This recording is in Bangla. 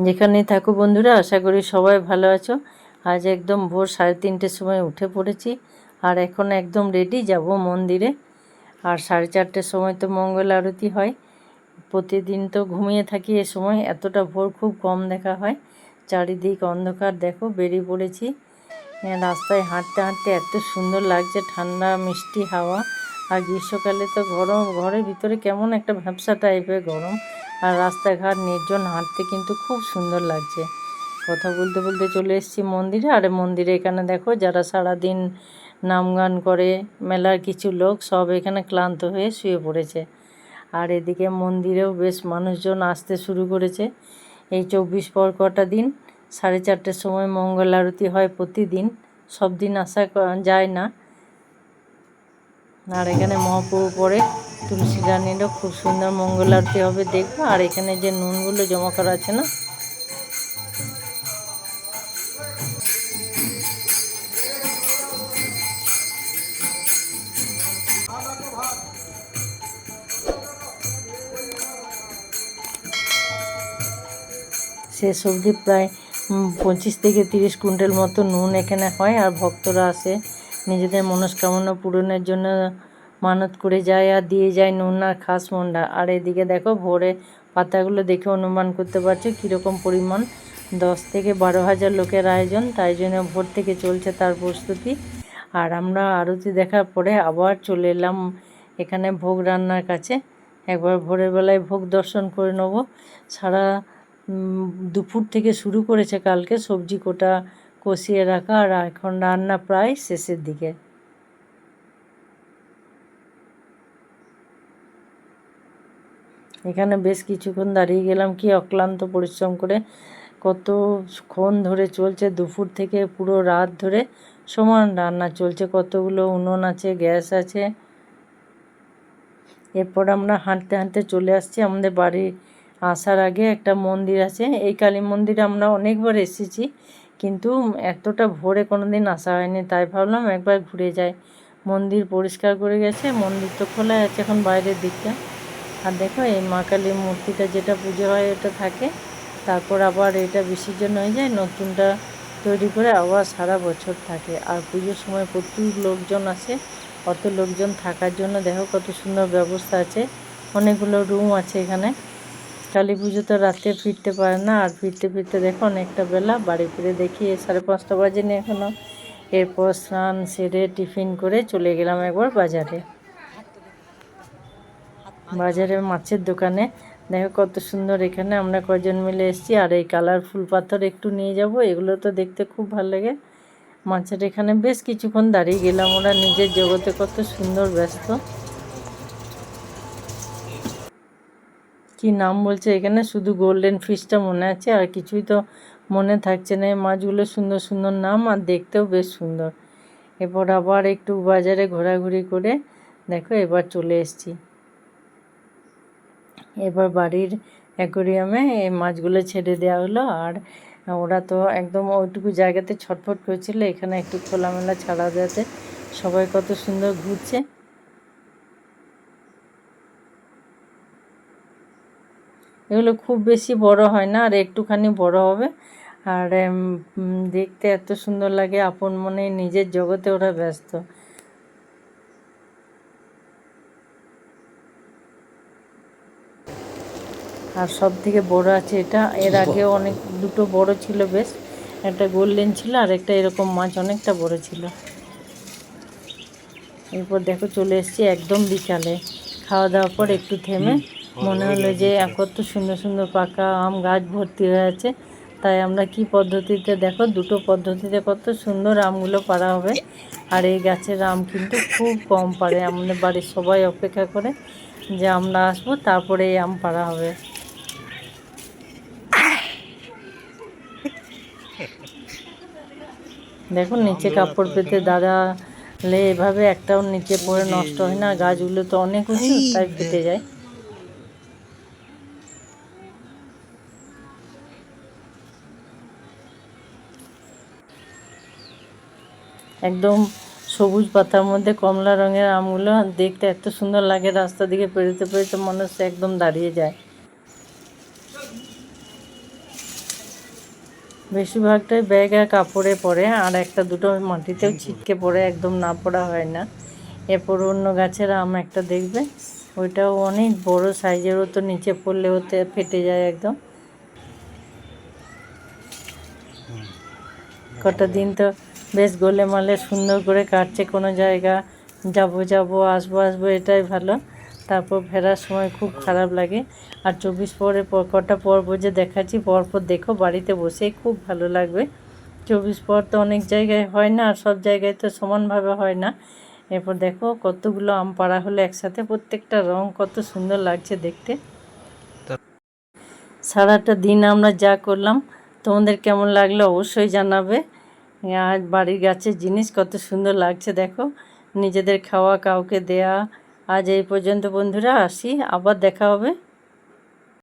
যেখানেই থাকো বন্ধুরা, আশা করি সবাই ভালো আছো। আজ একদম ভোর 3:30টার সময় উঠে পড়েছি আর এখন একদম রেডি যাব মন্দিরে। আর 4:30টার সময় তো মঙ্গল আরতি হয়। প্রতিদিন তো ঘুমিয়ে থাকি এ সময়, এতটা ভোর খুব কম দেখা হয়। চারিদিক অন্ধকার, দেখো বেরিয়ে পড়েছি। রাস্তায় হাঁটতে হাঁটতে এত সুন্দর লাগছে, ঠান্ডা মিষ্টি হাওয়া। আর গ্রীষ্মকালে তো গরম, ঘরের ভিতরে কেমন একটা ভ্যাপসা টাইপের গরম। আর রাস্তাঘাট নির্জন, হাঁটতে কিন্তু খুব সুন্দর লাগছে। কথা বলতে বলতে চলে এসেছি মন্দিরে। আর মন্দিরে এখানে দেখো যারা সারাদিন নাম গান করে, মেলার কিছু লোক সব এখানে ক্লান্ত হয়ে শুয়ে পড়েছে। আর এদিকে মন্দিরেও বেশ মানুষজন আসতে শুরু করেছে। এই 24 পর কটা দিন 4:30টার সময় মঙ্গল আরতি হয় প্রতিদিন, সব দিন আসা যায় না। আর এখানে মহাপ্রভু পরে তুলসী রানীরও খুব সুন্দর মঙ্গল আরতি হবে, দেখবো। আর এখানে যে নুনগুলো জমা করা আছে না, শেষ অবধি প্রায় 25 থেকে 30 কুইন্টাল মতো নুন এখানে হয়। আর ভক্তরা আসে নিজেদের মনস্কামনা পূরণের জন্য, মানত করে যায় আর দিয়ে যায় নুন আর খাস মন্ডা। আর এদিকে দেখো ভোরে পাতাগুলো দেখে অনুমান করতে পারছো কীরকম পরিমাণ। 10 থেকে 12,000 লোকের আয়োজন, তাই জন্য ভোর থেকে চলছে তার প্রস্তুতি। আর আমরা আরতি দেখার পরে আবার চলে এলাম এখানে ভোগ রান্নার কাছে। একবার ভোরের বেলায় ভোগ দর্শন করে নেব। সারা দুপুর থেকে শুরু করেছে কালকে সবজি কোটা কষিয়ে রাখা, আর এখন রান্না প্রায় শেষের দিকে। এখানে বেশ কিছুক্ষণ দাঁড়িয়ে গেলাম, কি অক্লান্ত পরিশ্রম করে। কতক্ষণ ধরে চলছে, দুপুর থেকে পুরো রাত ধরে সমান রান্না চলছে। কতগুলো উনুন আছে, গ্যাস আছে। এরপর আমরা হাঁটতে হাঁটতে চলে আসছি আমাদের বাড়ি আসার আগে একটা মন্দির আছে। এই কালী মন্দিরে আমরা অনেকবার এসেছি, কিন্তু এতটা ভোরে কোনো দিন আসা হয়নি, তাই ভাবলাম একবার ঘুরে যাই। মন্দির পরিষ্কার করে গেছে, মন্দির তো খোলা আছে এখন বাইরের দিকটা। আর দেখো এই মা কালীর মূর্তিটা যেটা পুজো হয় ওটা থাকে, তারপর আবার এটা বিসর্জন হয়ে যায়, নতুনটা তৈরি করে আবার সারা বছর থাকে। আর পুজোর সময় প্রচুর লোকজন আসে। অত লোকজন থাকার জন্য দেখো কত সুন্দর ব্যবস্থা আছে, অনেকগুলো রুম আছে এখানে। কালী পুজো তো রাতে ফিরতে পারে না, আর ফিরতে ফিরতে দেখো অনেকটা বেলা। বাড়ি ফিরে দেখি 5:30 বাজেনি এখনও। এরপর স্নান সেরে টিফিন করে চলে গেলাম একবার বাজারে। বাজারে মাছের দোকানে দেখো কত সুন্দর, এখানে আমরা কজন মিলে এসেছি। আর এই কালারফুল পাথর একটু নিয়ে যাব, এগুলো তো দেখতে খুব ভালো লাগে। মাছের এখানে বেশ কিছুক্ষণ দাঁড়িয়ে গেলাম, ওরা নিজের জগতে কত সুন্দর ব্যস্ত। কি নাম বলছে এখানে, শুধু গোল্ডেন ফিশটা মনে আছে, আর কিছুই তো মনে থাকছে না। মাছগুলো সুন্দর সুন্দর নাম, আর দেখতেও বেশ সুন্দর। এরপর আবার একটু বাজারে ঘোরাঘুরি করে দেখো এবার চলে এসেছি। এবার বাড়ির অ্যাকোরিয়ামে এই মাছগুলো ছেড়ে দেওয়া হলো। আর ওরা তো একদম ওইটুকু জায়গাতে ছটফট করেছিল, এখানে একটু খোলামেলা ছাড়া দেওয়াতে সবাই কত সুন্দর ঘুরছে। এগুলো খুব বেশি বড় হয় না, আর একটুখানি বড় হবে। আর দেখতে এত সুন্দর লাগে, আপন মনে নিজের জগতে ওরা ব্যস্ত। আর সব থেকে বড় আছে এটা, এর আগে অনেক দুটো বড় ছিল বেশ, একটা গোল্ডেন ছিল আর একটা এরকম মাছ অনেকটা বড় ছিল। এরপর দেখো চলে এসেছি একদম বিকালে, খাওয়া দাওয়ার পর একটু থেমে মনে হলো যে কত সুন্দর সুন্দর পাকা আম গাছ ভর্তি হয়ে আছে। তাই আমরা কি পদ্ধতিতে, দেখো দুটো পদ্ধতিতে কত সুন্দর আমগুলো পাড়া হবে। আর এই গাছের আম কিন্তু খুব কম পাড়ে, আমাদের বাড়ির সবাই অপেক্ষা করে যে আমরা আসবো তারপরে এই আম পাড়া হবে। দেখুন নিচে কাপড় পেতে দাঁড়ালে এভাবে একটাও নিচে পড়ে নষ্ট হয় না। গাছগুলো তো অনেক উঁচু, তাই ফেটে যায়। একদম সবুজ পাতার মধ্যে কমলা রঙের আমগুলো দেখতে এত সুন্দর লাগে, রাস্তা দিকে পেরোতে পেরোতে মনে হচ্ছে একদম দাঁড়িয়ে যায়। বেশিরভাগটাই ব্যাগ আর কাপড়ে পড়ে, আর একটা দুটো মাটিতেও ছিটকে পড়ে, একদম না পড়া হয় না। এরপর অন্য গাছের আম একটা দেখবে, ওইটাও অনেক বড় সাইজেরও, তো নিচে পড়লে ওতে ফেটে যায় একদম। কটা দিন তো বেশ গোলেমালে সুন্দর করে কাটছে, কোনো জায়গা যাব আসবো এটাই ভালো। তারপর ফেরার সময় খুব খারাপ লাগে। আর 24 পরে কটা পর্ব যে দেখাচ্ছি, পরপর দেখো, বাড়িতে বসেই খুব ভালো লাগবে। 24 পর তো অনেক জায়গায় হয় না, আর সব জায়গায় তো সমানভাবে হয় না। এরপর দেখো কতগুলো আম পাড়া হলো একসাথে, প্রত্যেকটা রং কত সুন্দর লাগছে দেখতে। সারাটা দিন আমরা যা করলাম, তোমাদের কেমন লাগলো অবশ্যই জানাবে। আর বাড়ির গাছের জিনিস কত সুন্দর লাগছে দেখো, নিজেদের খাওয়া কাউকে দেয়া। আজ এই পর্যন্ত বন্ধুরা, আসি, আবার দেখা হবে।